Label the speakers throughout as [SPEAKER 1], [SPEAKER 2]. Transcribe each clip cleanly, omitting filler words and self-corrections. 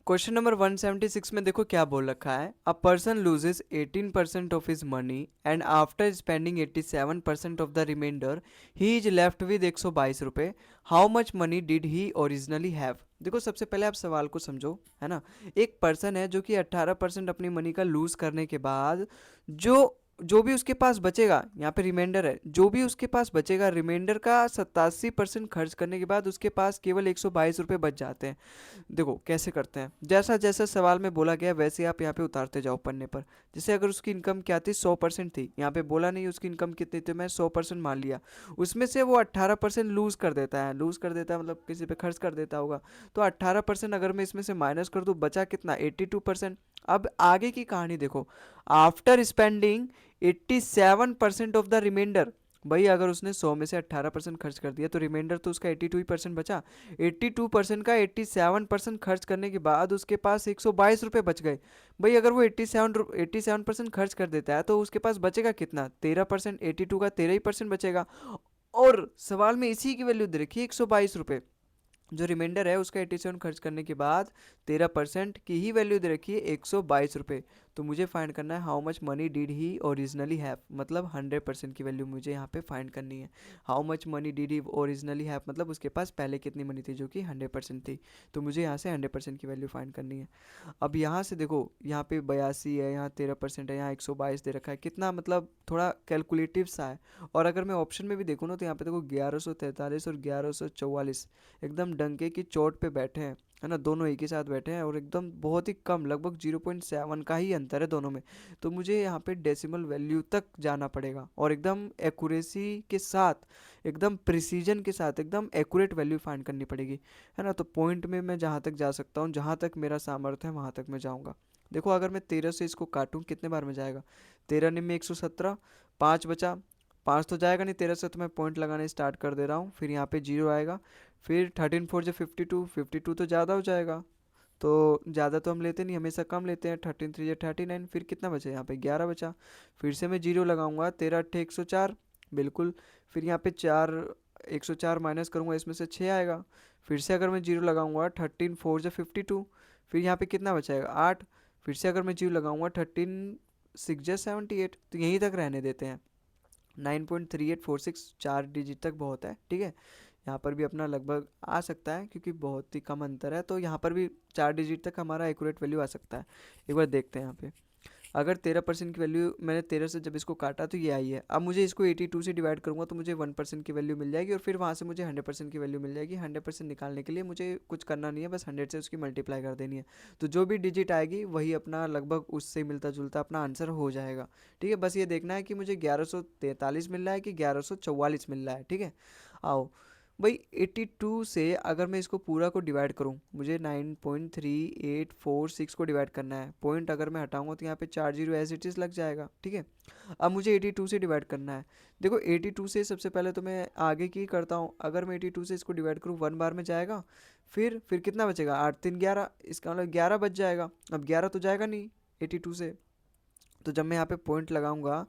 [SPEAKER 1] Question number 176 में देखो क्या बोल रखा है। A person loses 18% of his money and after spending 87% of the remainder he is left with 122 रुपये। How much money did he originally have. देखो सबसे पहले आप सवाल को समझो, है ना। एक पर्सन है जो कि 18% अपनी मनी का लूज करने के बाद जो जो भी उसके पास बचेगा, यहाँ पे रिमाइंडर है, जो भी उसके पास बचेगा रिमाइंडर का 87% खर्च करने के बाद उसके पास केवल 122 रुपये बच जाते हैं। देखो कैसे करते हैं, जैसा जैसा सवाल में बोला गया वैसे आप यहाँ पे उतारते जाओ पन्ने पर। जैसे अगर उसकी इनकम क्या थी, 100% थी, यहाँ पे बोला नहीं उसकी इनकम कितनी थी, मैं 100% मान लिया। उसमें से वो 18% लूज कर देता है, लूज कर देता है मतलब किसी पे खर्च कर देता होगा। तो 18% अगर मैं इसमें से माइनस कर दूँ, बचा कितना, 82%। अब आगे की कहानी देखो, after spending 87% of the remainder. भाई अगर उसने 100 में से 18% खर्च कर दिया तो रिमाइंडर तो उसका 82% बचा। 82% का 87% खर्च करने के बाद उसके पास 122 रुपये बच गए। भाई अगर वो 87% खर्च कर देता है तो उसके पास बचेगा कितना, 13%। 82 का 13% बचेगा। और सवाल में इसी की वैल्यू दे रखी है, 122 रुपये। जो रिमाइंडर है उसका 87 खर्च करने के बाद 13% की ही वैल्यू दे रखी है, 122 रुपये। तो मुझे फाइंड करना है how much money did he originally have, मतलब 100% की वैल्यू मुझे यहाँ पे फाइंड करनी है। How much money did he originally have मतलब उसके पास पहले कितनी मनी थी जो कि 100% थी। तो मुझे यहाँ से 100% की वैल्यू फाइंड करनी है। अब यहाँ से देखो, यहाँ पे 82 है, यहाँ 13% है, यहाँ 122 दे रखा है, कितना मतलब थोड़ा कैलकुलेटिव सा है। और अगर मैं ऑप्शन में भी देखूँ ना तो यहाँ पे देखो 1143 और 1144 एकदम डंके की चोट पे बैठे हैं, है ना। दोनों एक ही साथ बैठे हैं और एकदम बहुत ही कम, लगभग 0.7 का ही अंतर है दोनों में। तो मुझे यहाँ पे डेसिमल वैल्यू तक जाना पड़ेगा और एकदम एक्यूरेसी के साथ, एकदम प्रिसीजन के साथ, एकदम एक्यूरेट वैल्यू फाइंड करनी पड़ेगी, है ना। तो पॉइंट में मैं जहाँ तक जा सकता हूँ, जहाँ तक मेरा सामर्थ्य है वहाँ तक मैं जाऊँगा। देखो अगर मैं 13 से इसको काटूँ कितने बार में जाएगा, 13 निम में 117, 5 बचा, 5 तो जाएगा नहीं 13 से, तो मैं पॉइंट लगाने स्टार्ट कर दे रहा हूँ। फिर यहाँ पे जीरो आएगा, फिर 13 फोर जो 52, 52 तो ज़्यादा हो जाएगा, तो ज़्यादा तो हम लेते नहीं, हमेशा कम लेते हैं। 13 थ्री जो 39, फिर कितना बचा, यहाँ पे 11 बचा। फिर से मैं जीरो लगाऊंगा, 13 अट्ठे 104, बिल्कुल। फिर यहाँ पे 4, 104 माइनस करूँगा, इसमें से 6 आएगा। फिर से अगर मैं जीरो लगाऊंगा, 13 फोर जो 52, फिर यहाँ पे कितना बचाएगा, 8। फिर से अगर मैं जीरो लगाऊंगा, 13 सिक्स जो 78, तो यहीं तक रहने देते हैं। 9.3846, 4 डिजिट तक बहुत है, ठीक है। यहाँ पर भी अपना लगभग आ सकता है क्योंकि बहुत ही कम अंतर है, तो यहाँ पर भी 4 डिजिट तक हमारा एक्यूरेट वैल्यू आ सकता है। एक बार देखते हैं यहाँ पे, अगर 13% की वैल्यू, मैंने 13 से जब इसको काटा तो ये आई है। अब मुझे इसको 82 से डिवाइड करूँगा तो मुझे 1% की वैल्यू मिल जाएगी और फिर वहाँ से मुझे 100% की वैल्यू मिल जाएगी। 100% निकालने के लिए मुझे कुछ करना नहीं है, बस 100 से उसकी मल्टीप्लाई कर देनी है। तो जो भी डिजिट आएगी वही अपना लगभग उससे मिलता जुलता अपना आंसर हो जाएगा, ठीक है। बस ये देखना है कि मुझे 1143 मिल रहा है कि 1144 मिल रहा है, ठीक है। आओ भाई, 82 से अगर मैं इसको पूरा को डिवाइड करूँ, मुझे 9.3846 को डिवाइड करना है। पॉइंट अगर मैं हटाऊंगा तो यहाँ पे 4 जीरो एज इट इज़ लग जाएगा, ठीक है। अब मुझे 82 से डिवाइड करना है। देखो 82 से सबसे पहले तो मैं आगे की करता हूँ, अगर मैं 82 से इसको डिवाइड करूँ 1 बार में जाएगा। फिर कितना बचेगा, 8 3 11, इसका मतलब 11 बच जाएगा। अब 11 तो जाएगा नहीं 82 से, तो जब मैं यहाँ पे पॉइंट लगाऊंगा,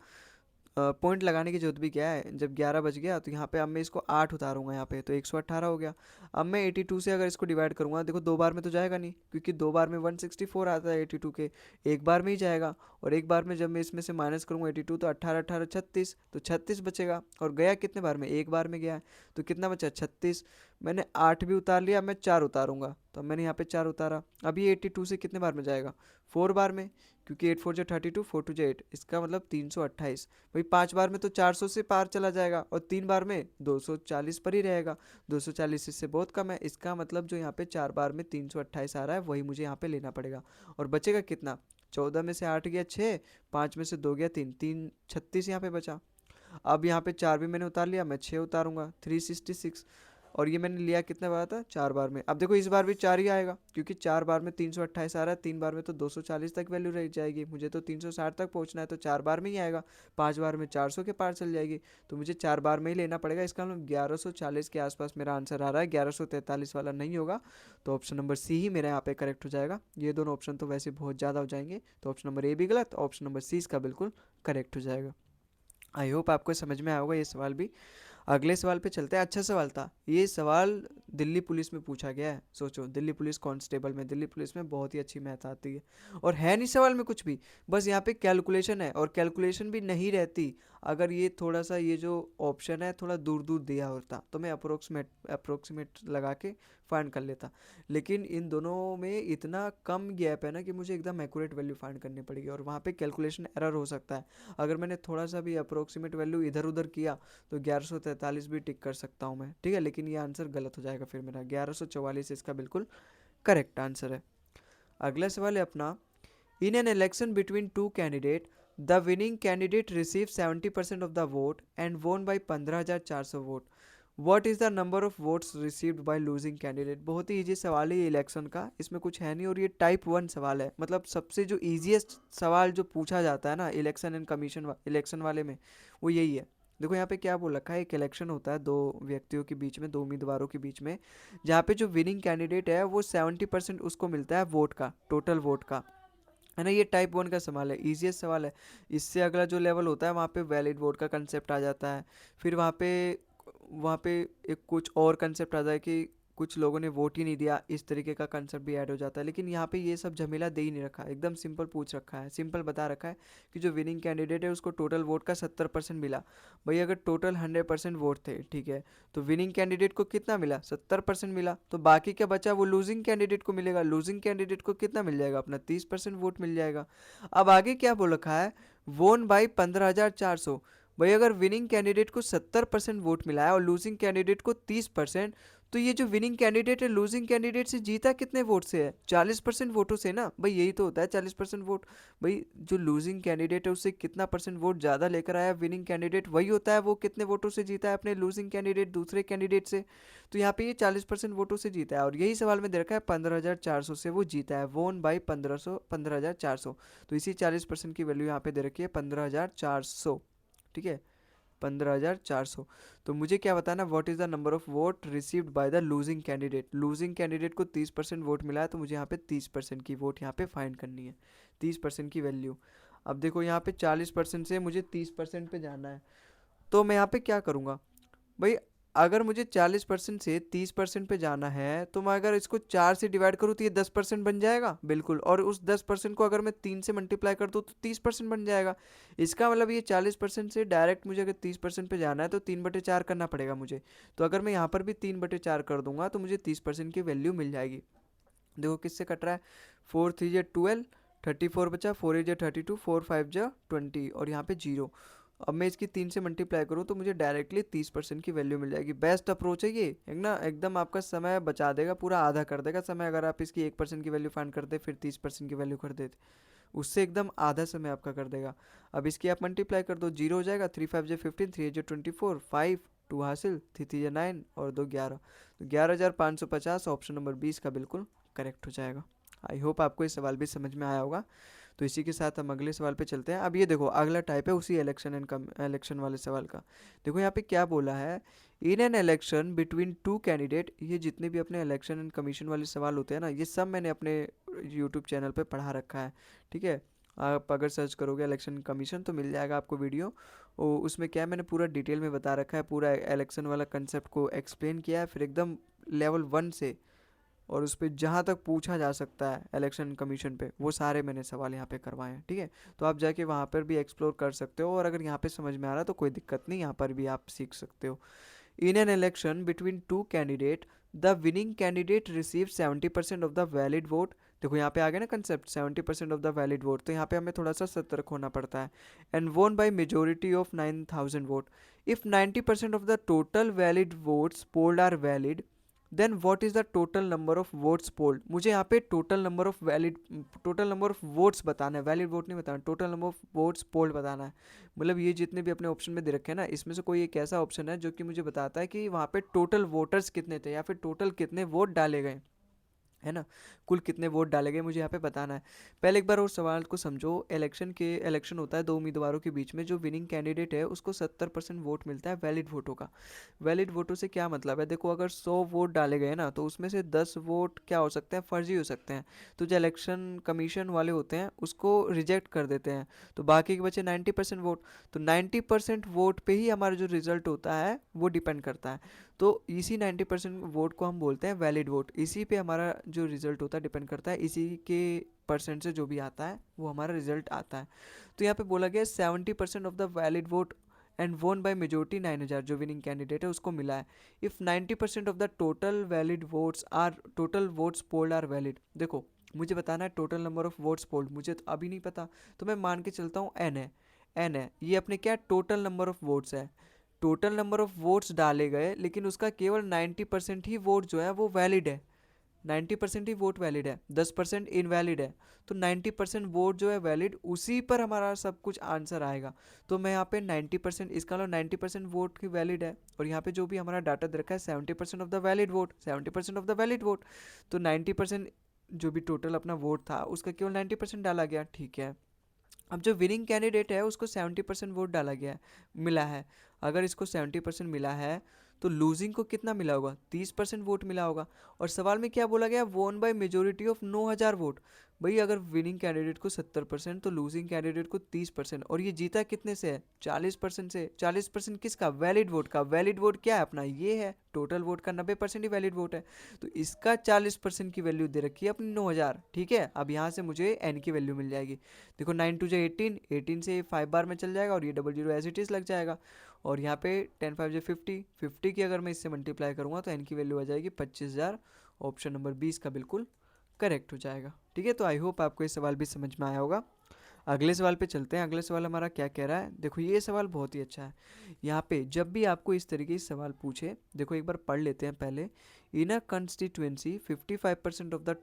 [SPEAKER 1] पॉइंट लगाने की जरूरत भी क्या है, जब 11 बज गया तो यहाँ पे अब मैं इसको 8 उतारूंगा यहाँ पे, तो 118 हो गया। अब मैं 82 से अगर इसको डिवाइड करूँगा, देखो 2 बार में तो जाएगा नहीं क्योंकि 2 बार में 164 आता है 82 के, एक बार में ही जाएगा। और एक बार में जब मैं इसमें से माइनस करूँगा 82, तो 18 18 36, तो 36 बचेगा। और गया कितने बार में, एक बार में गया है, तो कितना बचा 36। मैंने 8 भी उतार लिया, मैं 4 उतारूंगा, तो मैंने यहाँ पे 4 उतारा। अभी 82 से कितने बार में जाएगा, 4 बार में, क्योंकि 8 फोर जो 32, 4 टू जो 8, इसका मतलब 328। भाई 5 बार में तो 400 से पार चला जाएगा और 3 बार में 240 पर ही रहेगा। 240 इससे बहुत कम है, इसका मतलब जो यहाँ पे 4 बार में 328 आ रहा है वही मुझे यहाँ पे लेना पड़ेगा। और बचेगा कितना, 14 में से 8 गया 6, 5 में से 2 गया 3, 3 36 यहाँ पे बचा। अब यहाँ पे 4 भी मैंने उतार लिया, मैं 6 उतारूंगा, 366। और ये मैंने लिया कितने बार था, 4 बार में। अब देखो इस बार भी 4 ही आएगा क्योंकि 4 बार में 328 आ रहा है, 3 बार में तो 240 तक वैल्यू रह जाएगी, मुझे तो 360 तक पहुंचना है, तो 4 बार में ही आएगा। 5 बार में 400 के पार चल जाएगी, तो मुझे 4 बार में ही लेना पड़ेगा। इसका मतलब 1140 के आसपास मेरा आंसर आ रहा है, 1143 वाला नहीं होगा। तो ऑप्शन नंबर सी ही मेरा यहाँ पे करेक्ट हो जाएगा। ये दोनों ऑप्शन तो वैसे बहुत ज़्यादा हो जाएंगे, तो ऑप्शन नंबर ए भी गलत, ऑप्शन नंबर सी इसका बिल्कुल करेक्ट हो जाएगा। आई होप आपको समझ में आया होगा ये सवाल भी। अगले सवाल पे चलते हैं। अच्छा सवाल था ये। सवाल दिल्ली पुलिस में पूछा गया है। सोचो, दिल्ली पुलिस कांस्टेबल में, दिल्ली पुलिस में बहुत ही अच्छी मैथ आती है। और है नहीं सवाल में कुछ भी, बस यहाँ पे कैलकुलेशन है, और कैलकुलेशन भी नहीं रहती अगर ये थोड़ा सा, ये जो ऑप्शन है थोड़ा दूर दूर दिया होता तो मैं अप्रोक्सीमेट लगा के फाइंड कर लेता। लेकिन इन दोनों में इतना कम गैप है ना कि मुझे एकदम एक्यूरेट वैल्यू फाइंड करनी पड़ेगी, और वहाँ पे कैलकुलेशन एरर हो सकता है। अगर मैंने थोड़ा सा भी अप्रोक्सीमेट वैल्यू इधर उधर किया तो 1143 भी टिक कर सकता हूँ मैं, ठीक है। लेकिन ये आंसर गलत हो जाएगा फिर मेरा। 1144 इसका बिल्कुल करेक्ट आंसर है। अगला सवाल है अपना। In an election between two candidate, the winning candidate receive 70% of the vote and won by 15,400 vote. What is the number of votes received by losing candidate. बहुत ही ईजी सवाल है ये इलेक्शन का, इसमें कुछ है नहीं, और ये टाइप 1 सवाल है। मतलब सबसे जो ईजीएस्ट सवाल जो पूछा जाता है ना इलेक्शन एंड कमीशन इलेक्शन वाले में, वो यही है। देखो यहाँ पे क्या बोल रखा है, एक इलेक्शन होता है दो व्यक्तियों के बीच में, दो उम्मीदवारों के बीच में, जहाँ पे जो विनिंग कैंडिडेट है वो 70% उसको मिलता है वोट का, टोटल वोट का, है ना। ये टाइप 1 का सवाल है, इजीएस्ट सवाल है। इससे अगला जो लेवल होता है वहाँ पे वैलिड वोट का कंसेप्ट आ जाता है। फिर वहाँ पे एक कुछ और कंसेप्ट आ जाए कि कुछ लोगों ने वोट ही नहीं दिया, इस तरीके का कंसेप्ट भी ऐड हो जाता है। लेकिन यहाँ पे ये सब झमेला दे ही नहीं रखा है, एकदम सिंपल पूछ रखा है, सिंपल बता रखा है कि जो विनिंग कैंडिडेट है उसको टोटल वोट का 70% मिला। भाई अगर टोटल 100% वोट थे, ठीक है, तो विनिंग कैंडिडेट को कितना मिला, 70% मिला। तो बाकी क्या बचा, वो लूजिंग कैंडिडेट को मिलेगा। लूजिंग कैंडिडेट को कितना मिल जाएगा, अपना 30% वोट मिल जाएगा। अब आगे क्या बोल रखा है, वोन बाई 15,400। भाई अगर विनिंग कैंडिडेट को 70% वोट मिला है और लूजिंग कैंडिडेट को 30%, तो ये जो विनिंग कैंडिडेट है लूजिंग कैंडिडेट से जीता कितने वोट से है, 40% वोटों से ना। भाई यही तो होता है 40% वोट। भाई जो लूजिंग कैंडिडेट है उससे कितना परसेंट वोट ज़्यादा लेकर आया विनिंग कैंडिडेट, वही होता है वो कितने वोटों से जीता है अपने लूजिंग कैंडिडेट दूसरे कैंडिडेट से। तो यहाँ पे ये 40% वोटों से जीता है, और यही सवाल में दे रखा है 15,400 से वो जीता है, वोन बाई 15,400। तो इसी 40% की वैल्यू यहाँ पे दे रखी है 15,400, ठीक है, 15,400। तो मुझे क्या बताना, what is the number of vote received by the losing candidate. Losing candidate को 30% वोट मिला है, तो मुझे यहाँ पे 30% की वोट यहाँ पे फाइंड करनी है, 30% की वैल्यू। अब देखो यहाँ पे 40% से मुझे 30% पे जाना है, तो मैं यहाँ पे क्या करूँगा। भाई अगर मुझे 40% से 30% पे जाना है, तो मैं अगर इसको 4 से डिवाइड करूँ तो ये 10% बन जाएगा बिल्कुल, और उस 10% को अगर मैं 3 से मल्टीप्लाई कर दूँ तो 30% बन जाएगा। इसका मतलब ये 40% से डायरेक्ट मुझे अगर 30% पे जाना है तो 3/4 करना पड़ेगा मुझे। तो अगर मैं यहाँ पर भी 3/4 कर दूंगा तो मुझे 30% की वैल्यू मिल जाएगी। देखो किससे कट रहा है, 4 3 × 12, 34 बचा, 4 8 × 32, 4 5 × 20, और यहाँ पे 0। अब मैं इसकी 3 से मल्टीप्लाई करूँ तो मुझे डायरेक्टली 30% की वैल्यू मिल जाएगी। बेस्ट अप्रोच है ये, है ना, एकदम आपका समय बचा देगा, पूरा आधा कर देगा समय। अगर आप इसकी 1% की वैल्यू फाइंड करते फिर 30% की वैल्यू कर देते, उससे एकदम आधा समय आपका कर देगा। अब इसकी आप मल्टीप्लाई कर दो, 0 हो जाएगा, 3 5 × 15, 3 8 × 24, 5 2 हासिल, 3 3 × 9 और 2 11, तो 11,550 ऑप्शन नंबर 20 का बिल्कुल करेक्ट हो जाएगा। आई होप आपको ये सवाल भी समझ में आया होगा। तो इसी के साथ हम अगले सवाल पे चलते हैं। अब ये देखो अगला टाइप है उसी इलेक्शन वाले सवाल का। देखो यहाँ पे क्या बोला है, इन an election between two candidate. ये जितने भी अपने इलेक्शन एंड कमीशन वाले सवाल होते हैं ना, ये सब मैंने अपने यूट्यूब चैनल पे पढ़ा रखा है, ठीक है। आप अगर सर्च करोगे इलेक्शन कमीशन तो मिल जाएगा आपको वीडियो। उसमें क्या है, मैंने पूरा डिटेल में बता रखा है, पूरा इलेक्शन वाला कंसेप्ट को एक्सप्लेन किया है, फिर एकदम लेवल 1 से, और उस पर जहाँ तक पूछा जा सकता है इलेक्शन कमीशन पे, वो सारे मैंने सवाल यहाँ पे करवाए हैं, ठीक है। तो आप जाके वहाँ पर भी एक्सप्लोर कर सकते हो, और अगर यहाँ पे समझ में आ रहा है तो कोई दिक्कत नहीं, यहाँ पर भी आप सीख सकते हो। इन an election between two candidate, the winning candidate receive 70% of the valid vote. देखो यहाँ पे आ गया ना concept, 70% of the valid vote, तो यहाँ पे हमें थोड़ा सा सतर्क होना पड़ता है। And won by majority of 9,000 vote. If 90% of the total valid votes polled are valid, then what is the total number of votes polled. मुझे यहाँ पे टोटल नंबर ऑफ वोट्स बताना है, वैलिड वोट नहीं बताना, total number of votes polled बताना है। मतलब ये जितने भी अपने ऑप्शन में दे रखे हैं ना, इसमें से कोई एक ऐसा ऑप्शन है जो कि मुझे बताता है कि वहाँ पे टोटल वोटर्स कितने थे या फिर टोटल कितने वोट डाले गए। है ना। कुल कितने वोट डाले गए मुझे यहाँ पे बताना है। पहले एक बार और सवाल को समझो। इलेक्शन होता है दो उम्मीदवारों के बीच में, जो विनिंग कैंडिडेट है उसको 70% वोट मिलता है वैलिड वोटों का। वैलिड वोटों से क्या मतलब है, देखो अगर 100 वोट डाले गए ना, तो उसमें से 10 वोट क्या हो सकते हैं, फर्जी हो सकते हैं। तो जो इलेक्शन कमीशन वाले होते हैं उसको रिजेक्ट कर देते हैं, तो बाकी के बचे 90% वोट। तो 90% वोट पे ही हमारा जो रिजल्ट होता है वो डिपेंड करता है। तो इसी 90% वोट को हम बोलते हैं वैलिड वोट। इसी पे हमारा जो रिजल्ट होता है डिपेंड करता है, इसी के परसेंट से जो भी आता है वो हमारा रिजल्ट आता है। तो यहाँ पे बोला गया 70% of the valid vote and won by majority 9000, जो विनिंग कैंडिडेट है उसको मिला है। If 90% of the total votes polled are valid. देखो मुझे बताना है total number of votes polled, मुझे तो अभी नहीं पता, तो मैं मान के चलता हूँ एन है। एन है ये अपने क्या टोटल नंबर ऑफ वोट्स है। टोटल नंबर ऑफ वोट्स डाले गए लेकिन उसका केवल 90% ही वोट जो है वो वैलिड है। 90% ही वोट वैलिड है, 10% इनवैलिड है। तो 90% वोट जो है वैलिड, उसी पर हमारा सब कुछ आंसर आएगा। तो मैं यहाँ पे 90%, इसका मतलब 90% वोट की वैलिड है, और यहाँ पे जो भी हमारा डाटा दे रखा है 70% of the valid vote, 70% of the valid vote. तो 90% जो भी टोटल अपना वोट था उसका केवल 90% डाला गया, ठीक है। अब जो विनिंग कैंडिडेट है उसको 70% वोट डाला गया है, मिला है। अगर इसको 70% मिला है तो लूजिंग को कितना मिला होगा, 30% वोट मिला होगा। और सवाल में क्या बोला गया, वोन बाय मेजोरिटी ऑफ 9000 वोट। भाई अगर विनिंग कैंडिडेट को 70% तो लूजिंग कैंडिडेट को 30%, और ये जीता कितने से है, 40% से। 40% किसका, वैलिड वोट का। वैलिड वोट क्या है अपना, ये है। टोटल वोट का 90% ही वैलिड वोट है, तो इसका 40% की वैल्यू दे रखी है अपनी 9000, ठीक है। अब यहाँ से मुझे एन की वैल्यू मिल जाएगी। देखो 9 टू जे 18, 18 से 5 बार में चल जाएगा और ये double zero as it is लग जाएगा। और यहाँ पे 10 5 जे 50, 50 की अगर मैं इससे मल्टीप्लाई करूँगा तो एन की वैल्यू आ जाएगी 25,000। ऑप्शन नंबर 20 का बिल्कुल करेक्ट हो जाएगा, ठीक है। तो आई होप आपको ये सवाल भी समझ में आया होगा। अगले सवाल पे चलते हैं। अगले सवाल हमारा क्या कह रहा है, देखो ये सवाल बहुत ही अच्छा है। यहाँ पे जब भी आपको इस तरीके से सवाल पूछे, देखो एक बार पढ़ लेते हैं पहले। In a constituency 55% of the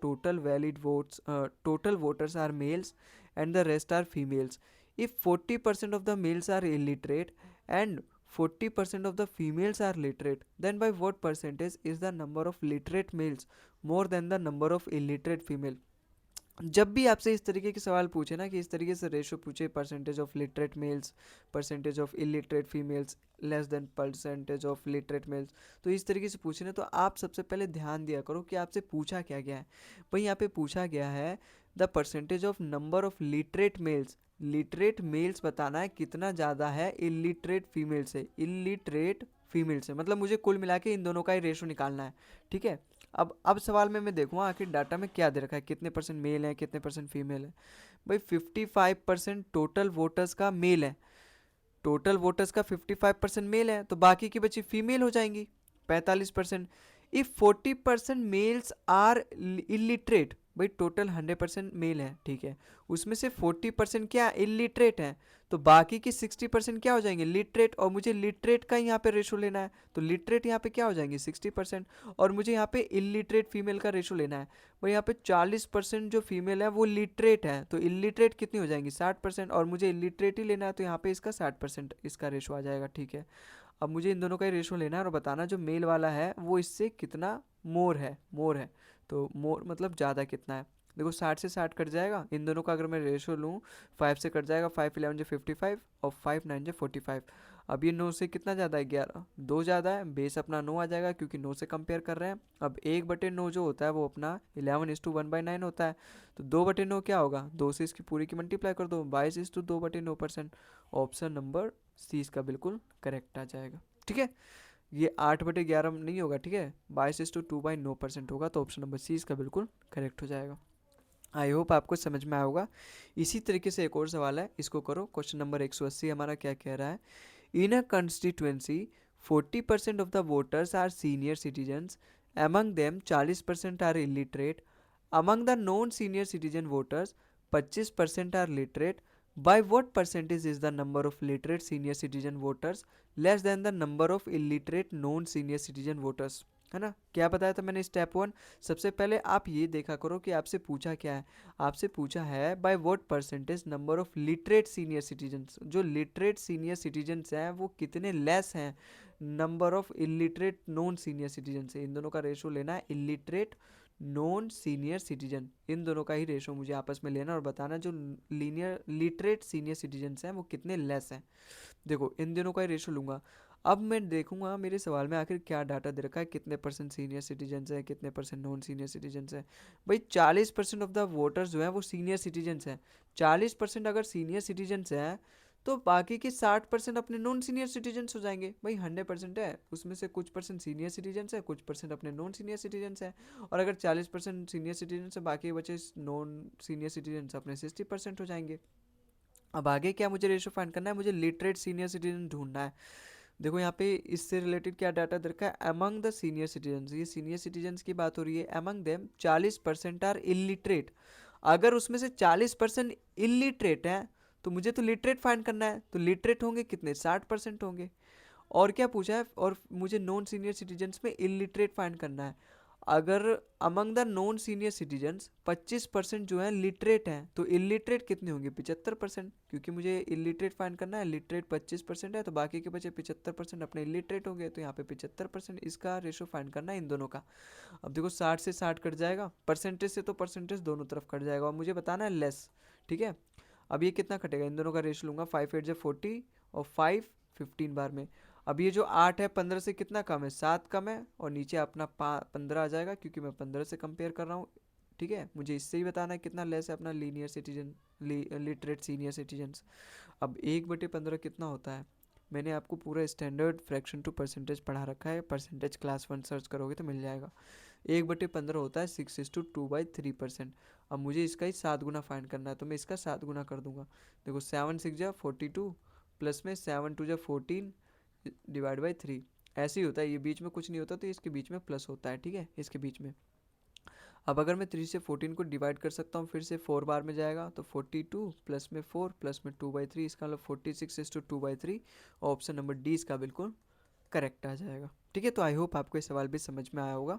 [SPEAKER 1] total voters are males and the rest are females. If 40% of the males are illiterate and 40% of the females are literate, then by what percentage is the number of literate males more than the number of illiterate female। जब भी आपसे इस तरीके के सवाल पूछे ना, कि इस तरीके से रेशो पूछे, percentage of literate males, percentage of illiterate females, less than percentage of literate males, तो इस तरीके से पूछे ना, तो आप सबसे पहले ध्यान दिया करो कि आपसे पूछा क्या गया है। भाई यहाँ पे पूछा गया है the percentage of number of literate males. Literate males बताना है कितना ज़्यादा है इलिटरेट फीमेल से। इलिटरेट फीमेल से मतलब मुझे कुल मिला के इन दोनों का ही रेशो निकालना है, ठीक है। अब सवाल में मैं देखूँगा आखिर डाटा में क्या दे रखा है, कितने परसेंट मेल है कितने परसेंट फीमेल है। भाई 55% टोटल वोटर्स का मेल है। टोटल वोटर्स का 55% मेल है, तो बाकी की बची फीमेल हो जाएंगी 45%। इफ 40% मेल्स आर इलिटरेट, भाई टोटल 100% मेल है, ठीक है। उसमें से 40% क्या इलिटरेट है, तो बाकी की 60% क्या हो जाएंगे, लिटरेट। और मुझे लिटरेट का यहाँ पे रेशो लेना है, तो लिटरेट यहाँ पे क्या हो जाएंगे 60%। और मुझे यहाँ पे इलिटरेट फीमेल का रेशो लेना है। भाई यहाँ पे 40% जो फीमेल है वो लिटरेट है, तो इलिटरेट कितनी हो जाएंगी 60%, और मुझे इलिटरेट ही लेना है, तो यहाँ पे इसका 60% इसका रेशो आ जाएगा, ठीक है। अब मुझे इन दोनों का ही रेशो लेना है और बताना जो मेल वाला है वो इससे कितना मोर है। तो मोर मतलब ज़्यादा कितना है। देखो 60 से 60 कट जाएगा, इन दोनों का अगर मैं रेशो लूँ 5 से कट जाएगा, 5 11 जो 55 और 5 9 जो 45। अब ये 9 से कितना ज़्यादा है, 11, 2 ज़्यादा है, बेस अपना 9 आ जाएगा क्योंकि 9 से कंपेयर कर रहे हैं। अब 1/9 जो होता है वो अपना 11:1/9 होता है। तो 2/9 क्या होगा, 2 से इसकी पूरी की मल्टीप्लाई कर दो, 22:2/9%। ऑप्शन नंबर सी इसका बिल्कुल करेक्ट आ जाएगा, ठीक है। ये 8/11 नहीं होगा, ठीक है, 22:2/9% होगा, तो ऑप्शन नंबर सी इसका बिल्कुल करेक्ट हो जाएगा। आई होप आपको समझ में आया होगा। इसी तरीके से एक और सवाल है, इसको करो। क्वेश्चन नंबर 180 हमारा क्या कह रहा है, in a constituency 40% of the voters are senior citizens, among them 40% are illiterate, among the non senior citizen voters 25% are literate, by what percentage is the number of literate senior citizen voters less than the number of illiterate non senior citizen voters। है ना, क्या बताया था मैंने step 1। सबसे पहले आप ये देखा करो कि आपसे पूछा क्या है। आपसे पूछा है by what percentage number of literate senior citizens, जो लिटरेट सीनियर सिटीजन्स हैं वो कितने लेस हैं number of illiterate non senior citizen से। इन दोनों का रेशो लेना है, इलिटरेट नॉन सीनियर सिटीजन, इन दोनों का ही रेशो मुझे आपस में लेना और बताना जो लीनियर लिटरेट सीनियर सिटीजन्स हैं वो कितने लेस हैं। देखो इन दोनों का ही रेशो लूँगा। अब मैं देखूंगा मेरे सवाल में आखिर क्या डाटा दे रखा है, कितने परसेंट सीनियर सिटीजन्स हैं, कितने परसेंट नॉन सीनियर सिटीजन्स हैं। भाई 40% ऑफ द वोटर्स जो हैं वो सीनियर सिटीजन्स हैं। 40% अगर सीनियर सिटीजन्स हैं तो बाकी के 60% अपने नॉन सीनियर सिटीजन्स हो जाएंगे। भाई 100% है, उसमें से कुछ परसेंट सीनियर सिटीजन्स है, कुछ परसेंट अपने नॉन सीनियर सिटीजन्स हैं। और अगर 40% सीनियर सिटीजन्स है, बाकी बचे नॉन सीनियर सिटीजन्स अपने 60% हो जाएंगे। अब आगे क्या मुझे रेशो फाइंड करना है, मुझे लिटरेट सीनियर सिटीजन ढूंढना है। देखो यहाँ पे इससे रिलेटेड क्या डाटा दे रखा है, अमंग द सीनियर सिटीजन्स, ये सीनियर सिटीजन्स की बात हो रही है। Among them 40% are illiterate. अगर उसमें से 40% इलिटरेट है तो मुझे तो लिटरेट फाइंड करना है, तो लिटरेट होंगे कितने, 60% होंगे। और क्या पूछा है, और मुझे नॉन सीनियर सिटीजन्स में इलिटरेट फाइंड करना है। अगर among the non senior citizens 25% जो है लिटरेट हैं तो इलिटरेट कितने होंगे, 75%, क्योंकि मुझे इलिटरेट फाइंड करना है। लिटरेट 25% है तो बाकी के बचे 75% अपने इलिटरेट हो गए, तो यहाँ पे 75%। इसका रेशो फाइंड करना है इन दोनों का। अब देखो 60 से 60 कट जाएगा, परसेंटेज से तो परसेंटेज दोनों तरफ कट जाएगा, और मुझे बताना है लेस। ठीक है, अब ये कितना कटेगा, इन दोनों का रेशो लूंगा, 5 8 40 और 5 15 बार में। अब ये जो 8 है 15 से कितना कम है, 7 कम है, और नीचे अपना 15 आ जाएगा क्योंकि मैं 15 से कंपेयर कर रहा हूँ। ठीक है, मुझे इससे ही बताना है कितना लेस है अपना linear citizen, literate senior citizens. अब 1/15 कितना होता है, मैंने आपको पूरा स्टैंडर्ड फ्रैक्शन टू परसेंटेज पढ़ा रखा है, परसेंटेज क्लास 1 सर्च करोगे तो मिल जाएगा। 1/15 होता है 6:2/3%। अब मुझे इसका ही 7 गुना फाइंड करना है, तो मैं इसका 7 गुना कर दूंगा। देखो 7 6 जा 42, प्लस में 7 2 जा 14 डिवाइड बाई 3। ऐसे ही होता है, ये बीच में कुछ नहीं होता तो इसके बीच में प्लस होता है। ठीक है, इसके बीच में। अब अगर मैं 3 से 14 को डिवाइड कर सकता हूँ, फिर से 4 बार में जाएगा, तो 42 प्लस में 4 प्लस में 2/3, इसका मतलब 46:2/3। ऑप्शन नंबर डी इसका बिल्कुल करेक्ट आ जाएगा। ठीक है, तो आई होप आपको ये सवाल भी समझ में आया होगा।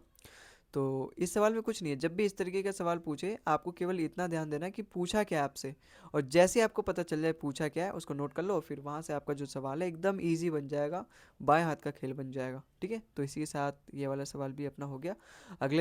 [SPEAKER 1] तो इस सवाल में कुछ नहीं है, जब भी इस तरीके का सवाल पूछे आपको केवल इतना ध्यान देना है कि पूछा क्या है आपसे, और जैसे आपको पता चल जाए पूछा क्या है उसको नोट कर लो, फिर वहाँ से आपका जो सवाल है एकदम इजी बन जाएगा, बाएं हाथ का खेल बन जाएगा। ठीक है, तो इसी के साथ ये वाला सवाल भी अपना हो गया। अगले